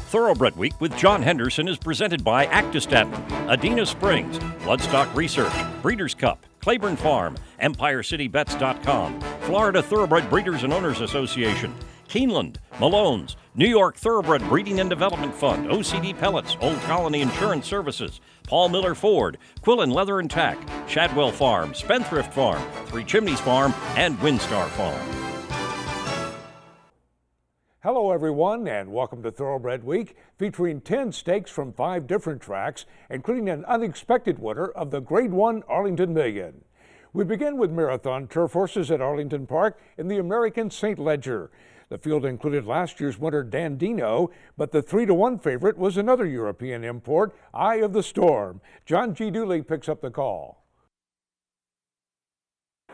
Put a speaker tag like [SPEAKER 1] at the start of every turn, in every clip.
[SPEAKER 1] Thoroughbred Week with John Henderson is presented by Actistatin, Adena Springs, Bloodstock Research, Breeders' Cup, Claiborne Farm, EmpireCityBets.com, Florida Thoroughbred Breeders and Owners Association, Keeneland, Malones, New York Thoroughbred Breeding and Development Fund, OCD Pellets, Old Colony Insurance Services, Paul Miller Ford, Quillen Leather and Tack, Shadwell Farm, Spendthrift Farm, Three Chimneys Farm, and Windstar Farm.
[SPEAKER 2] Hello everyone, and welcome to Thoroughbred Week, featuring 10 stakes from 5 different tracks, including an unexpected winner of the Grade 1 Arlington Million. We begin with marathon turf horses at Arlington Park in the American St Leger. The field included last year's winner Dandino, but the 3-1 favorite was another European import, Eye of the Storm. John G. Dooley picks up the call.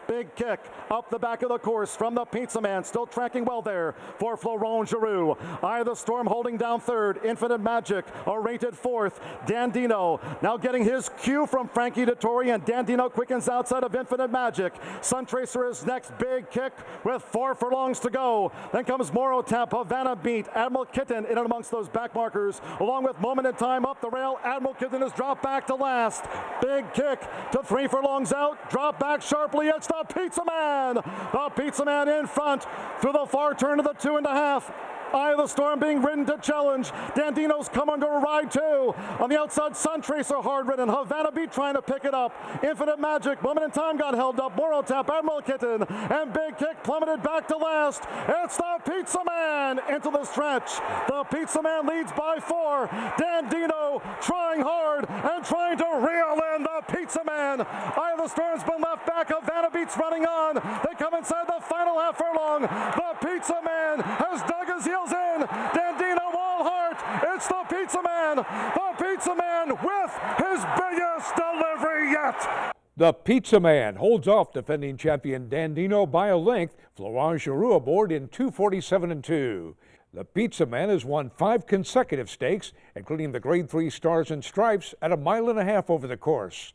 [SPEAKER 3] Big kick up the back of the course from the Pizza Man, still tracking well there for Florent Giroux. Eye of the Storm holding down third. Infinite Magic rated fourth. Dandino now getting his cue from Frankie Dettori, and Dandino quickens outside of Infinite Magic. Suntracer is next. Big kick with 4 furlongs to go. Then comes Moro Tap, Havana Beat, Admiral Kitten in and amongst those back markers, along with Moment in Time up the rail. Admiral Kitten is dropped back to last. Big kick to 3 furlongs out. Drop back sharply. It's the Pizza Man! The Pizza Man in front through the far turn of the 2.5. Eye of the Storm being ridden to challenge. Dandino's come under a ride too. On the outside, Suntracer hard ridden. Havana Beat trying to pick it up. Infinite Magic, Moment in Time got held up. Moro Tap, Admiral Kitten, and Big Kick plummeted back to last. It's the Pizza Man into the stretch. The Pizza Man leads by 4. Dandino trying hard and trying to reel in the Pizza Man. Eye of the Storm's been left back. Havana Beat's running on. They come inside the final half furlong. The Pizza Man has dug his heels in. Dandino Walhart. It's the Pizza Man. The Pizza Man with his biggest delivery yet.
[SPEAKER 2] The Pizza Man holds off defending champion Dandino by a length. Florent Giroux aboard in 2:47-2. The Pizza Man has won 5 consecutive stakes, including the Grade 3 Stars and Stripes at 1.5 miles over the course.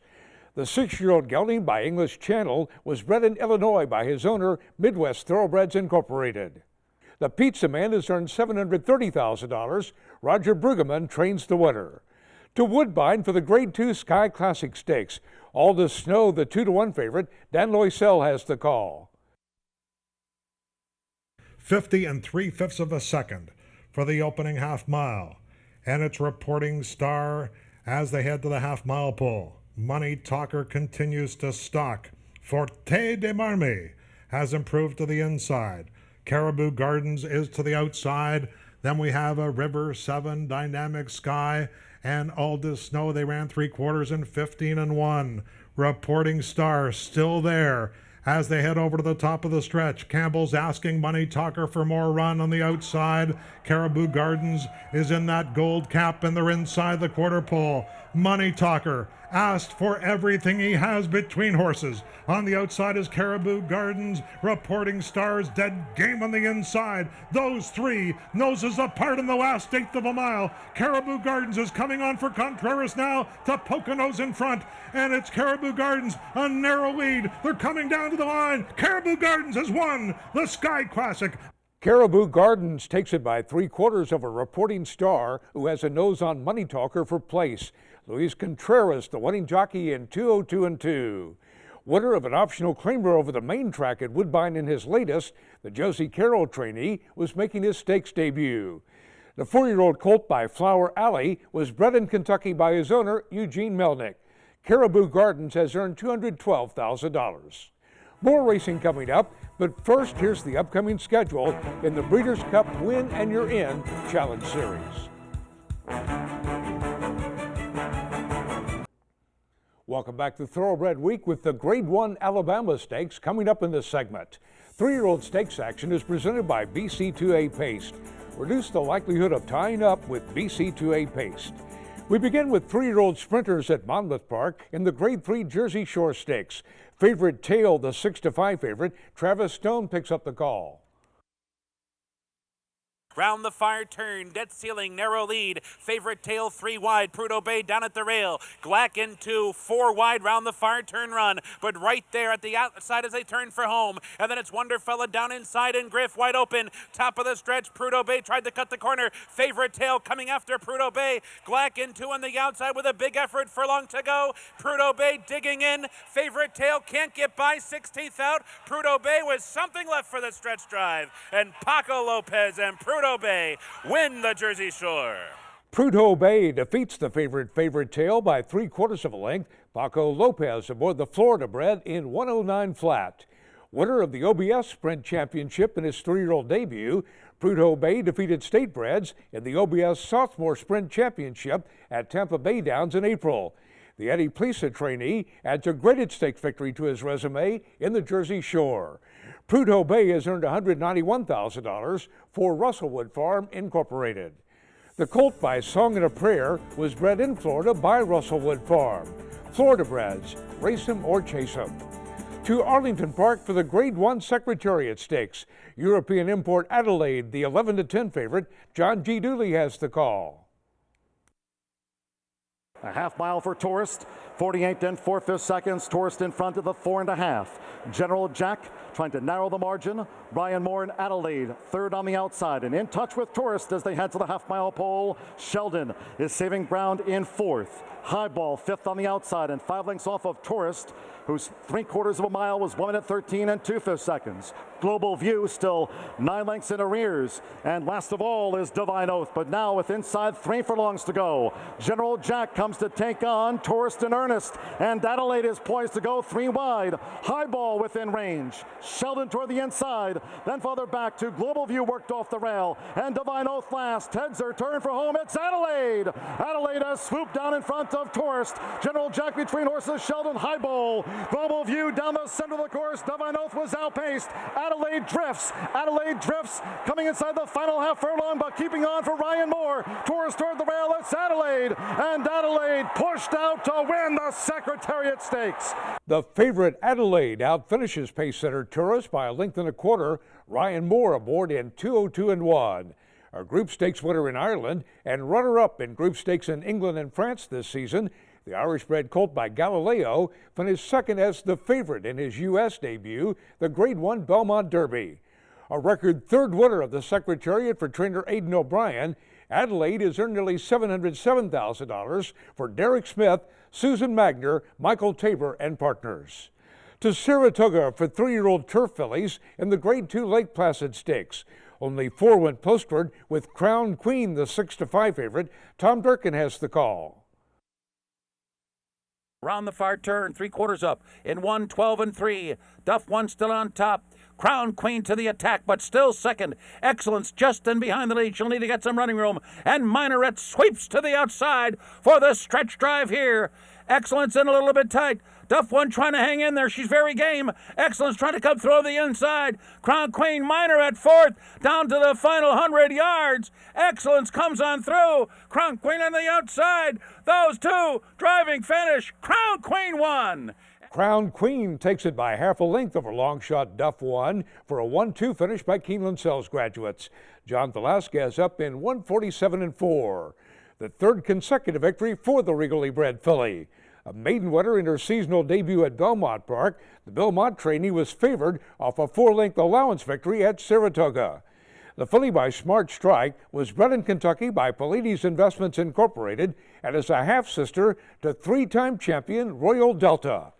[SPEAKER 2] The 6-year-old gelding by English Channel was bred in Illinois by his owner, Midwest Thoroughbreds Incorporated. The Pizza Man has earned $730,000. Roger Brueggemann trains the winner. To Woodbine for the Grade 2 Sky Classic Stakes. Aldous Snow, the 2-1 favorite. Dan Loisel has the call.
[SPEAKER 4] 50 3/5 of a second for the opening half mile. And it's Reporting Star as they head to the half-mile pole. Money Talker continues to stalk. Forte de Marmy has improved to the inside. Caribou Gardens is to the outside. Then we have a River 7, Dynamic Sky, and Aldous Snow. They ran 3/4 in 15-1. Reporting Star still there as they head over to the top of the stretch. Campbell's asking Money Talker for more run on the outside. Caribou Gardens is in that gold cap, and they're inside the quarter pole. Money Talker asked for everything he has between horses. On the outside is Caribou Gardens. Reporting Stars dead game on the inside. Those 3 noses apart in the last 1/8 of a mile. Caribou Gardens is coming on for Contreras now to Poconos in front. And it's Caribou Gardens, a narrow lead. They're coming down to the line. Caribou Gardens has won the Sky Classic.
[SPEAKER 2] Caribou Gardens takes it by 3/4 of a Reporting Star, who has a nose on Money Talker for place. Luis Contreras, the winning jockey in 2:02-2. Winner of an optional claimer over the main track at Woodbine in his latest, the Josie Carroll trainee, was making his stakes debut. The 4-year-old colt by Flower Alley was bred in Kentucky by his owner, Eugene Melnick. Caribou Gardens has earned $212,000. More racing coming up, but first here's the upcoming schedule in the Breeders' Cup Win and You're In Challenge Series. Welcome back to Thoroughbred Week with the Grade 1 Alabama Stakes coming up in this segment. 3-year-old stakes action is presented by BC2A Paste. Reduce the likelihood of tying up with BC2A Paste. We begin with 3-year-old sprinters at Monmouth Park in the Grade 3 Jersey Shore Stakes. Favorite Tail, the 6-5 favorite. Travis Stone picks up the call.
[SPEAKER 5] Round the far turn, dead ceiling, narrow lead. Favorite Tail 3 wide. Prudhoe Bay down at the rail. Glack into 4 wide round the far turn run. But right there at the outside as they turn for home. And then it's Wonderfella down inside and Griff wide open. Top of the stretch, Prudhoe Bay tried to cut the corner. Favorite Tail coming after Prudhoe Bay. Glack into on the outside with a big effort. Furlong to go. Prudhoe Bay digging in. Favorite Tail can't get by. 16th out. Prudhoe Bay with something left for the stretch drive. And Paco Lopez and Prudhoe Bay win the Jersey Shore.
[SPEAKER 2] Prudhoe Bay defeats the Favorite Tail by 3/4 of a length. Paco Lopez aboard the Thoroughbred in 109 flat. Winner of the OBS Sprint Championship in his 3-year-old debut, Prudhoe Bay defeated Statebreds in the OBS Sophomore Sprint Championship at Tampa Bay Downs in April. The Eddie Plesa trainee adds a graded stake victory to his resume in the Jersey Shore. Prudhoe Bay has earned $191,000 for Russellwood Farm Incorporated. The colt by Song and a Prayer was bred in Florida by Russellwood Farm. Florida breds, race him or chase him. To Arlington Park for the Grade 1 Secretariat Stakes. European import Adelaide, the 11-10 favorite. John G. Dooley has the call.
[SPEAKER 3] A half mile for Tourist, 48 and 4/5 seconds. Tourist in front of the 4.5. General Jack trying to narrow the margin. Brian Moore and Adelaide third on the outside and in touch with Tourist as they head to the half mile pole. Sheldon is saving ground in 4th. Highball 5th on the outside and 5 lengths off of Tourist, whose 3/4 of a mile was 1 minute 13 and 2/5 seconds. Global View still 9 lengths in arrears. And last of all is Divine Oath, but now with inside 3 furlongs to go. General Jack comes to take on Tourist in earnest, and Adelaide is poised to go 3 wide. Highball within range. Sheldon toward the inside, then farther back to Global View worked off the rail, and Divine Oath last. Heads are turned for home. It's Adelaide. Adelaide has swooped down in front of Tourist. General Jack between horses. Sheldon, Highball. Global View down the center of the course. Divine Oath was outpaced. Adelaide drifts. Adelaide drifts, coming inside the final half furlong, but keeping on for Ryan Moore. Tourist toward the rail. It's Adelaide, and Adelaide pushed out to win the Secretariat Stakes.
[SPEAKER 2] The favorite Adelaide outfinishes pace setter Tourist by 1.25 lengths. Ryan Moore aboard in 202 and 1. A Group Stakes winner in Ireland and runner-up in Group Stakes in England and France this season, the Irish-bred colt by Galileo finished second as the favorite in his U.S. debut, the Grade 1 Belmont Derby. A record 3rd winner of the Secretariat for trainer Aidan O'Brien, Adelaide has earned nearly $707,000 for Derek Smith, Susan Magner, Michael Tabor, and partners. To Saratoga for 3-year-old turf fillies in the Grade 2 Lake Placid Stakes. Only 4 went postward with Crown Queen, the 6-5 favorite. Tom Durkin has the call.
[SPEAKER 5] Round the far turn, 3/4 up in 1:12 and 3. Duff 1 still on top. Crown Queen to the attack, but still second. Excellence just in behind the lead. She'll need to get some running room. And Minaret sweeps to the outside for the stretch drive here. Excellence in a little bit tight. Duff 1 trying to hang in there. She's very game. Excellence trying to come through the inside. Crown Queen, Minaret 4th, down to the final 100 yards. Excellence comes on through. Crown Queen on the outside. Those two driving finish. Crown Queen won.
[SPEAKER 2] Crown Queen takes it by 1/2 length over long shot Duff 1 for a 1-2 finish by Keeneland Sales graduates. John Velasquez up in 147 and 4. The 3rd consecutive victory for the regally bred filly. A maiden winner in her seasonal debut at Belmont Park, the Belmont trainee was favored off a 4-length allowance victory at Saratoga. The filly by Smart Strike was bred in Kentucky by Pallades Investments Incorporated and is a half-sister to 3-time champion Royal Delta.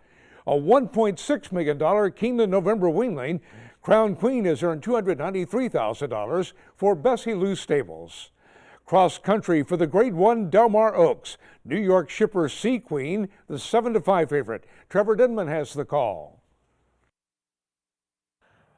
[SPEAKER 2] A $1.6 million Keeneland November weanling, Crown Queen has earned $293,000 for Bessie Lou Stables. Cross country for the Grade 1 Del Mar Oaks. New York shipper Sea Queen, the 7-5 favorite. Trevor Denman has the call.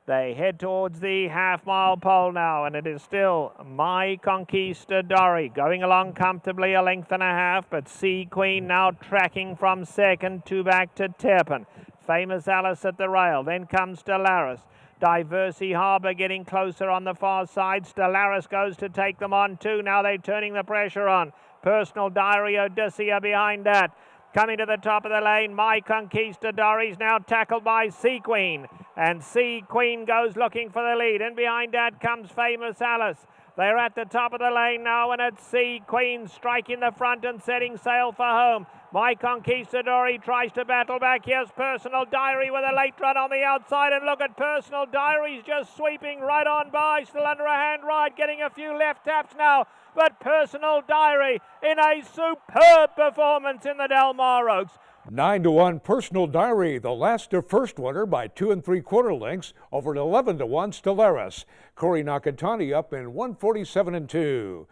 [SPEAKER 6] They head towards the half-mile pole now, and it is still My Conquistador going along comfortably 1.5 lengths, but Sea Queen now tracking from second, 2 back to Turpin. Famous Alice at the rail, then comes Stellaris. Diversey Harbour getting closer on the far side. Stellaris goes to take them on too. Now they're turning the pressure on. Personal Diary Odysseia behind that. Coming to the top of the lane, My Conquistador is now tackled by Sea Queen. And Sea Queen goes looking for the lead. And behind that comes Famous Alice. They're at the top of the lane now, and it's Sea Queen striking the front and setting sail for home. My Conquistador tries to battle back. Here's Personal Diary with a late run on the outside, and look at Personal Diary's just sweeping right on by, still under a hand ride, getting a few left taps now. But Personal Diary in a superb performance in the Del Mar Oaks.
[SPEAKER 2] 9-1 Personal Diary, the last of first winner by 2 3/4 lengths over an 11-1 Stellaris. Corey Nakatani up in 147-2.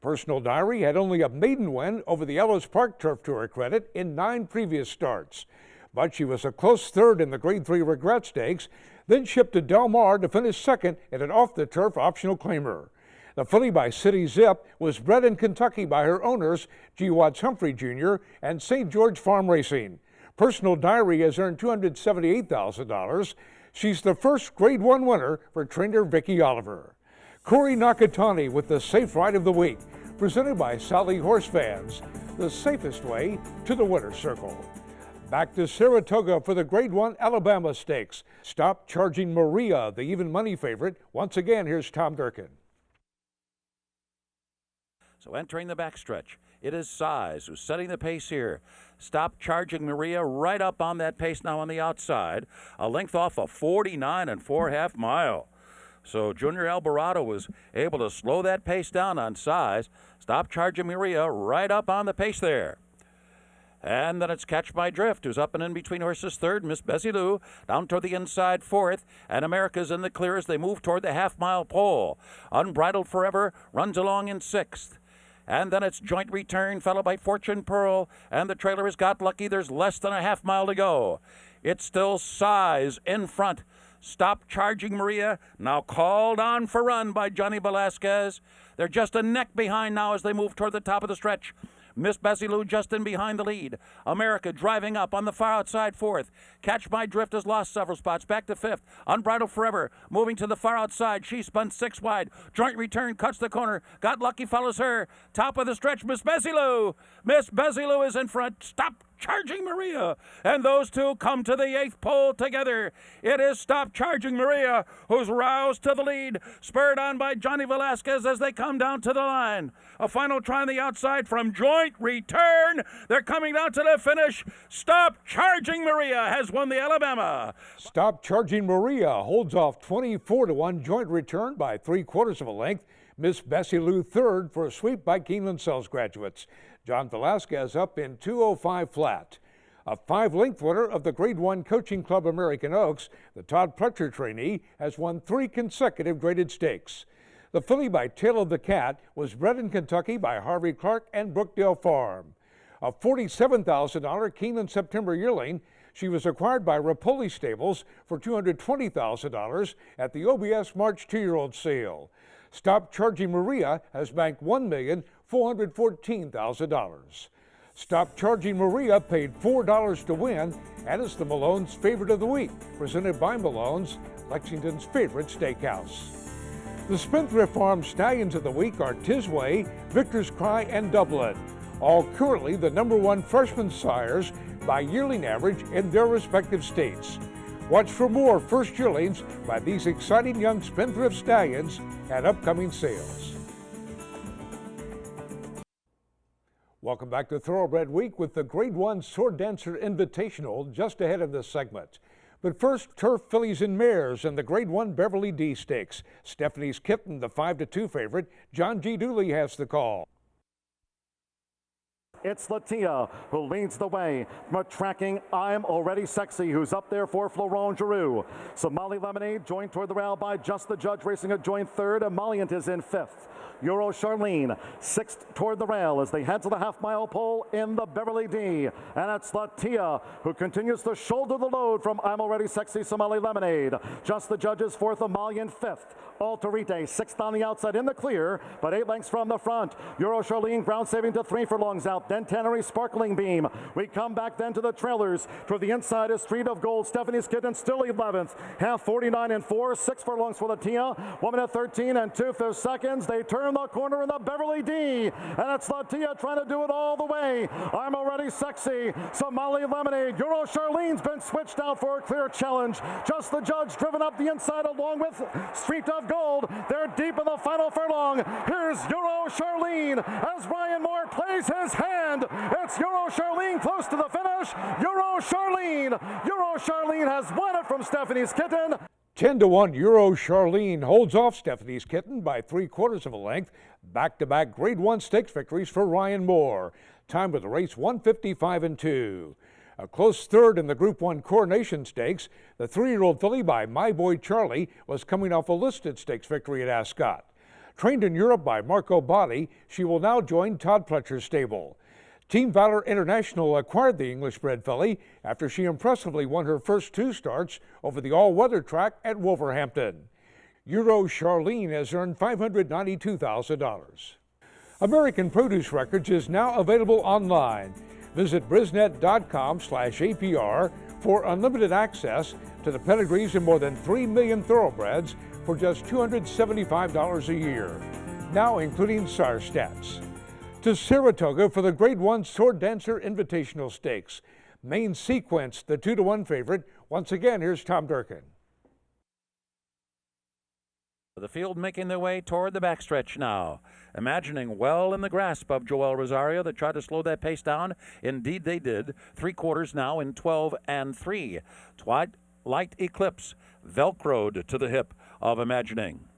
[SPEAKER 2] Personal Diary had only a maiden win over the Ellis Park Turf Tour credit in 9 previous starts. But she was a close third in the Grade 3 Regret Stakes, then shipped to Del Mar to finish second in an off-the-turf optional claimer. The filly by City Zip was bred in Kentucky by her owners, G. Watts Humphrey Jr. and St. George Farm Racing. Personal Diary has earned $278,000. She's the first Grade 1 winner for trainer Vicky Oliver. Corey Nakatani with the Safe Ride of the Week, presented by Sally Horse Fans, the safest way to the winner's circle. Back to Saratoga for the Grade 1 Alabama Stakes. Stop Charging Maria, the even money favorite. Once again, here's Tom Durkin.
[SPEAKER 7] So entering the backstretch, it is Size who's setting the pace here. Stop Charging Maria right up on that pace now on the outside. A length off a 49 4/2 mile. So Junior Alvarado was able to slow that pace down on Size. Stop Charging Maria right up on the pace there. And then it's Catch My Drift, who's up and in between horses third. Miss Bessie Lou down toward the inside fourth. And America's in the clear as they move toward the half-mile pole. Unbridled Forever runs along in sixth. And then it's Joint Return, followed by Fortune Pearl. And the trailer has got lucky. There's less than a half mile to go. It's still Size in front. Stop Charging Maria, now called on for run by Johnny Velasquez. They're just a neck behind now as they move toward the top of the stretch. Miss Bessie Lou just in behind the lead. America driving up on the far outside fourth. Catch My Drift has lost several spots, back to fifth. Unbridled Forever moving to the far outside. She spun 6 wide. Joint Return cuts the corner. Got Lucky follows her. Top of the stretch, Miss Bessie Lou. Miss Bessie Lou is in front. Stop Charging Maria. And those two come to the 8th pole together. It is Stop Charging Maria who's roused to the lead, spurred on by Johnny Velasquez as they come down to the line. A final try on the outside from Joint Return. They're coming down to the finish. Stop Charging Maria has won the Alabama.
[SPEAKER 2] Stop Charging Maria holds off 24-1 Joint Return by 3/4 of a length. Miss Bessie Lou third for a sweep by Keeneland Sales graduates. John Velasquez up in 2:05 flat. A 5-length winner of the Grade 1 Coaching Club American Oaks, the Todd Pletcher trainee, has won 3 consecutive graded stakes. The filly by Tail of the Cat was bred in Kentucky by Harvey Clark and Brookdale Farm. A $47,000 Keeneland September yearling, she was acquired by Rapoli Stables for $220,000 at the OBS March 2-year-old sale. Stop Charging Maria has banked $1,414,000. Stop Charging Maria paid $4 to win and is the Malones Favorite of the Week, presented by Malones, Lexington's favorite steakhouse. The Spendthrift Farm Stallions of the Week are Tisway, Victor's Cry, and Dublin, all currently the #1 freshman sires by yearling average in their respective states. Watch for more first yearlings by these exciting young Spendthrift Stallions at upcoming sales. Welcome back to Thoroughbred Week with the Grade 1 Sword Dancer Invitational just ahead of this segment. But first, turf fillies and mares and the Grade 1 Beverly D Stakes. Stephanie's Kitten, the 5-2 favorite. John G. Dooley has the call.
[SPEAKER 3] It's Latia who leads the way from a tracking I'm Already Sexy, who's up there for Florent Giroux. Somali Lemonade joined toward the rail by Just the Judge, racing a joint third. Emollient is in 5th. Euro Charlene 6th toward the rail as they head to the half-mile pole in the Beverly D. And it's Latia who continues to shoulder the load from I'm Already Sexy, Somali Lemonade. Just the Judge's 4th, Emollient 5th. Alterite 6th on the outside in the clear, but 8 lengths from the front. Euro Charlene ground saving to 3 furlongs out. Then Tannery Sparkling Beam. We come back then to the trailers. For the inside is Street of Gold. Stephanie's Kitten still 11th. Half 49 4, 6 furlongs for Latia. 1 minute 13 2/5 seconds. They turn turn the corner in the Beverly D. And it's Latia trying to do it all the way. I'm Already Sexy. Somali Lemonade. Euro Charlene's been switched out for a clear challenge. Just the Judge driven up the inside along with Street of Gold. They're deep in the final furlong. Here's Euro Charlene as Ryan Moore plays his hand. It's Euro Charlene close to the finish. Euro Charlene has won it from Stephanie's Kitten.
[SPEAKER 2] 10-1 Euro Charlene holds off Stephanie's Kitten by 3/4 of a length. Back-to-back Grade 1 stakes victories for Ryan Moore. Time of the race 1:55.2. A close third in the Group 1 Coronation Stakes. The 3-year-old filly by My Boy Charlie was coming off a listed stakes victory at Ascot. Trained in Europe by Marco Botti, she will now join Todd Pletcher's stable. Team Valor International acquired the English-bred filly after she impressively won her first 2 starts over the all-weather track at Wolverhampton. Euro Charlene has earned $592,000. American Produce Records is now available online. Visit brisnet.com/APR for unlimited access to the pedigrees of more than 3 million thoroughbreds for just $275 a year, now including SAR stats. To Saratoga for the Grade 1 Sword Dancer Invitational Stakes. Main Sequence, the 2-1 favorite. Once again, here's Tom Durkin.
[SPEAKER 7] The field making their way toward the backstretch now. Imagining well in the grasp of Joel Rosario that tried to slow that pace down. Indeed they did. 3/4 now in 12-3. Twilight Eclipse velcroed to the hip of Imagining.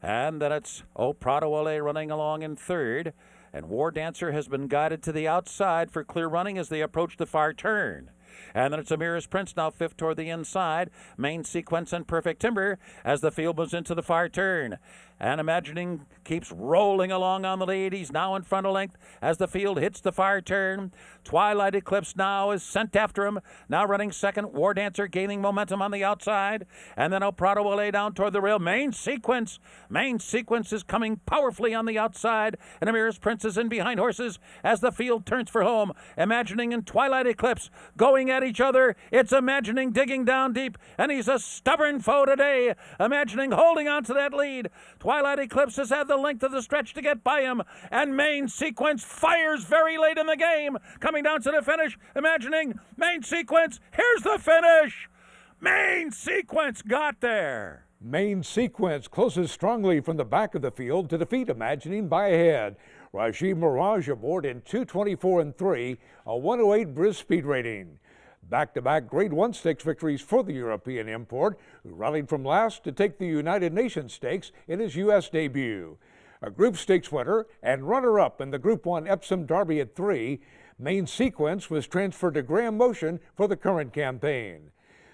[SPEAKER 7] And then it's Prado Ole running along in third. And War Dancer has been guided to the outside for clear running as they approach the far turn. And then it's Amira's Prince now fifth toward the inside. Main Sequence and Perfect Timber as the field moves into the far turn. And Imagining keeps rolling along on the lead. He's now in front of length as the field hits the far turn. Twilight Eclipse now is sent after him. Now running second. War Dancer gaining momentum on the outside. And then El Prado will lay down toward the rail. Main Sequence is coming powerfully on the outside. And Amira's Prince is in behind horses as the field turns for home. Imagining and Twilight Eclipse going at each other. It's Imagining digging down deep. And he's a stubborn foe today. Imagining holding on to that lead. Twilight Eclipse has had the length of the stretch to get by him, and Main Sequence fires very late in the game. Coming down to the finish, Imagining, Main Sequence, here's the finish! Main Sequence got there!
[SPEAKER 2] Main Sequence closes strongly from the back of the field to defeat Imagining by a head. Rajiv Mirage aboard in 2:24.3, a 1:08 Briz speed rating. Back-to-back Grade 1 Stakes victories for the European import, who rallied from last to take the United Nations Stakes in his U.S. debut. A Group Stakes winner and runner-up in the Group 1 Epsom Derby at 3, Main Sequence was transferred to Graham Motion for the current campaign.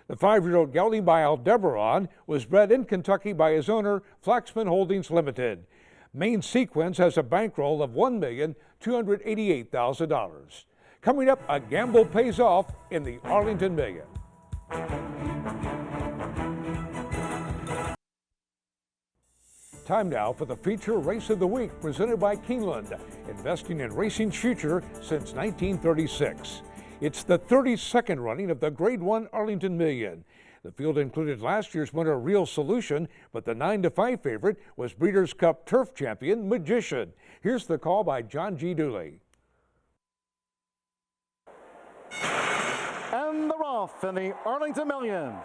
[SPEAKER 2] The 5-year-old gelding by Aldebaran was bred in Kentucky by his owner, Flaxman Holdings Limited. Main Sequence has a bankroll of $1,288,000. Coming up, a gamble pays off in the Arlington Million. Time now for the feature race of the week presented by Keeneland, investing in racing's future since 1936. It's the 32nd running of the Grade 1 Arlington Million. The field included last year's winner Real Solution, but the 9-5 favorite was Breeders' Cup Turf champion Magician. Here's the call by John G. Dooley.
[SPEAKER 3] And they're off in the Arlington Million.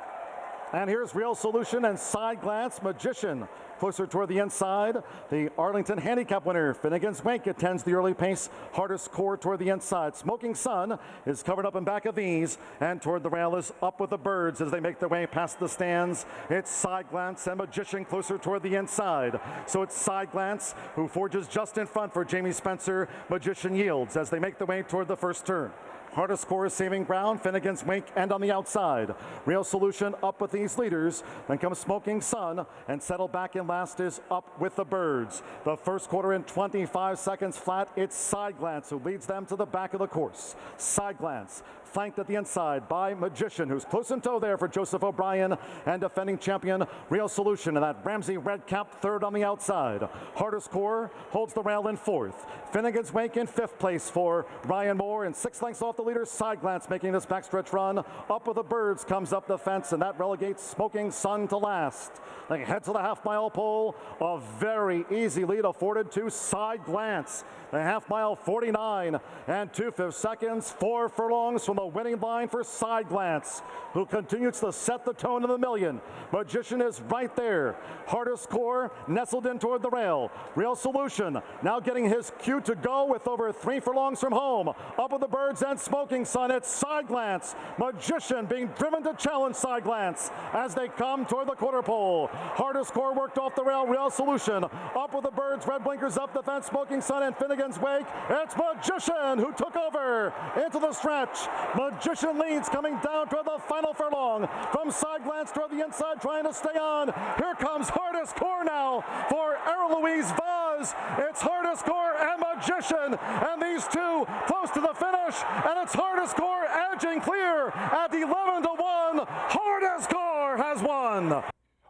[SPEAKER 3] And here's Real Solution and Side Glance Magician. Closer toward the inside, the Arlington Handicap winner, Finnegan's Wake, attends the early pace. Hardest core toward the inside. Smoking Sun is covered up in back of these, and toward the rail is Up with the Birds as they make their way past the stands. It's Side Glance and Magician closer toward the inside. So it's Side Glance who forges just in front for Jamie Spencer. Magician yields as they make their way toward the first turn. Hardest core is saving ground, Finnegan's Wink, and on the outside. Real Solution up with these leaders. Then comes Smoking Sun, and settle back in last is Up with the Birds. The first quarter in 25 seconds flat. It's Side Glance who leads them to the back of the course. Side Glance flanked at the inside by Magician, who's close in tow there for Joseph O'Brien, and defending champion Real Solution, and that Ramsey red cap third on the outside. Hardest core holds the rail in fourth. Finnegan's Wake in fifth place for Ryan Moore, and 6 lengths off the the leader, Side Glance, making this backstretch run. Up with the Birds comes up the fence, and that relegates Smoking Sun to last. They head to the half-mile pole. A very easy lead afforded to Side Glance. The half-mile 49 and 2/5 seconds. 4 furlongs from the winning line for Side Glance, who continues to set the tone of the Million. Magician is right there. Hardest Core nestled in toward the rail. Real Solution now getting his cue to go with over 3 furlongs from home. Up with the Birds and Smoking Sun. It's Side Glance. Magician being driven to challenge Side Glance as they come toward the quarter pole. Hardest Core worked off the rail. Real Solution up with the Birds. Red blinkers up the fence. Smoking Sun and Finnegan's Wake. It's Magician who took over into the stretch. Magician leads coming down toward the final furlong. From Side Glance toward the inside, trying to stay on. Here comes Hardest Core now for Louise Vaz. It's Hardest Core and Magician, and these two close to the finish, and it's Hardest Core edging clear at 11-1. Hardest Core has won.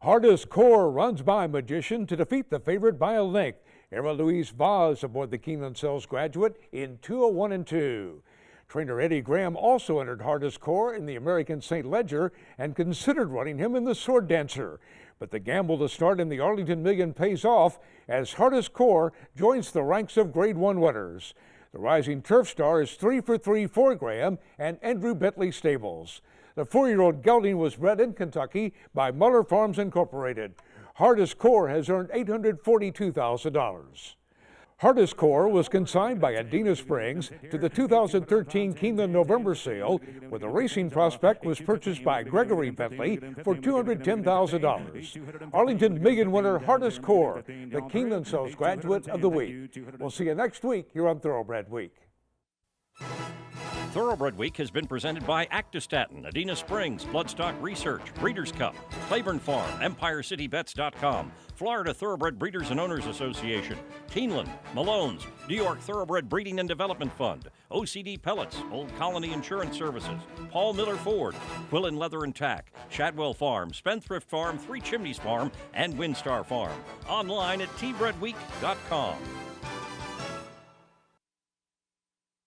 [SPEAKER 2] Hardest Core runs by Magician to defeat the favorite by a length. Louise Vaz aboard the Keeneland Sales Graduate in 2:01 and 2. Trainer Eddie Graham also entered Hardest Core in the American St Leger and considered running him in the Sword Dancer. But the gamble to start in the Arlington Million pays off as Hardest Core joins the ranks of Grade 1 winners. The Rising Turf Star is 3 for 3 for Graham and Andrew Bentley Stables. The 4-year-old gelding was bred in Kentucky by Muller Farms Incorporated. Hardest Core has earned $842,000. Hardest Core was consigned by Adena Springs to the 2013 Keeneland November sale, where the racing prospect was purchased by Gregory Bentley for $210,000. Arlington Million winner Hardest Core, the Keeneland Sales Graduate of the Week. We'll see you next week here on Thoroughbred Week.
[SPEAKER 1] Thoroughbred Week has been presented by Actistatin, Adena Springs, Bloodstock Research, Breeders' Cup, Claiborne Farm, EmpireCityBets.com, Florida Thoroughbred Breeders and Owners Association, Keeneland, Malones, New York Thoroughbred Breeding and Development Fund, OCD Pellets, Old Colony Insurance Services, Paul Miller Ford, Quillen Leather and Tack, Shadwell Farm, Spendthrift Farm, Three Chimneys Farm, and Windstar Farm. Online at tbreadweek.com.